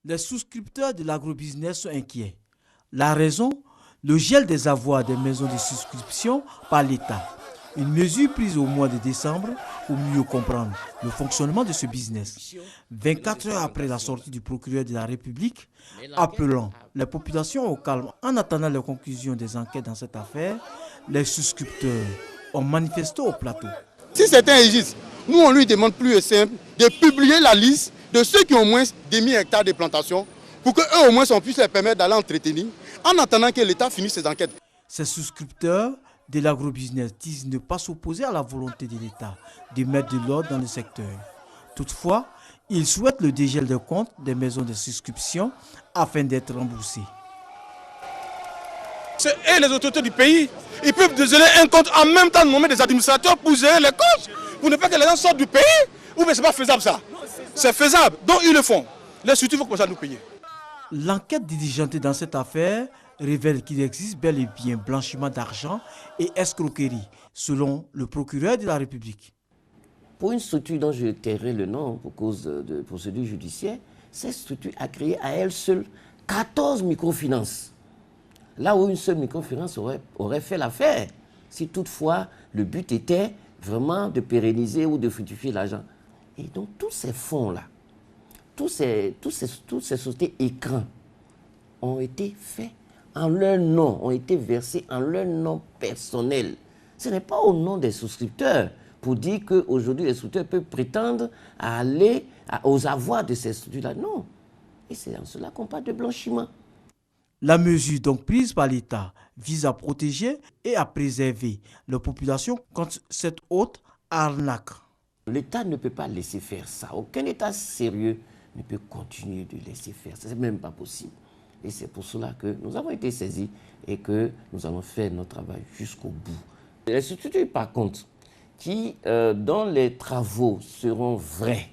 Les souscripteurs de l'agrobusiness sont inquiets. La raison, le gel des avoirs des maisons de souscription par l'État. Une mesure prise au mois de décembre pour mieux comprendre le fonctionnement de ce business. 24 heures après la sortie du procureur de la République, appelant les populations au calme en attendant les conclusions des enquêtes dans cette affaire, les souscripteurs ont manifesté au plateau. Si c'est un registre, nous on lui demande plus simple de publier la liste de ceux qui ont au moins 10 000 hectares de plantation pour qu'eux au moins on puisse les permettre d'aller entretenir en attendant que l'État finisse ses enquêtes. Ces souscripteurs de l'agrobusiness disent ne pas s'opposer à la volonté de l'État de mettre de l'ordre dans le secteur. Toutefois, ils souhaitent le dégel des comptes des maisons de souscription afin d'être remboursés. Et les autorités du pays, ils peuvent dégeler un compte en même temps de nommer des administrateurs pour gérer les comptes, pour ne pas que les gens sortent du pays. Ou bien c'est pas faisable ça. C'est faisable, donc ils le font. Les structures vont commencer à nous payer. L'enquête diligentée dans cette affaire révèle qu'il existe bel et bien blanchiment d'argent et escroquerie, selon le procureur de la République. Pour une structure dont je tairai le nom pour cause de procédure judiciaire, cette structure a créé à elle seule 14 microfinances. Là où une seule microfinance aurait fait l'affaire, si toutefois le but était vraiment de pérenniser ou de fructifier l'argent. Et donc tous ces fonds-là, toutes ces sociétés écrans ont été faits en leur nom, ont été versés en leur nom personnel. Ce n'est pas au nom des souscripteurs pour dire qu'aujourd'hui les souscripteurs peuvent prétendre à aller aux avoirs de ces structures-là. Non. Et c'est en cela qu'on parle de blanchiment. La mesure donc prise par l'État vise à protéger et à préserver la population contre cette haute arnaque. L'État ne peut pas laisser faire ça. Aucun État sérieux ne peut continuer de laisser faire ça. Ce n'est même pas possible. Et c'est pour cela que nous avons été saisis et que nous allons faire notre travail jusqu'au bout. Les structures, par contre, dont les travaux seront vrais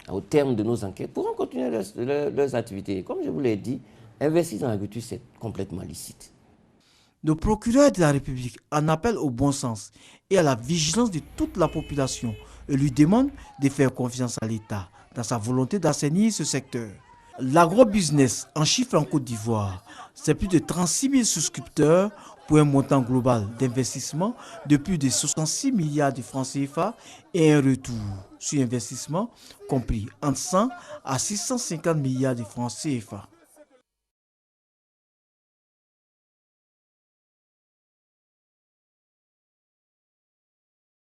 au terme de nos enquêtes, pourront continuer leurs activités. Comme je vous l'ai dit, investir dans l'agriculture, c'est complètement licite. Le procureur de la République en appelle au bon sens et à la vigilance de toute la population et lui demande de faire confiance à l'État dans sa volonté d'assainir ce secteur. L'agrobusiness en chiffre en Côte d'Ivoire, c'est plus de 36 000 souscripteurs pour un montant global d'investissement de plus de 66 milliards de francs CFA et un retour sur investissement compris entre 100 à 650 milliards de francs CFA.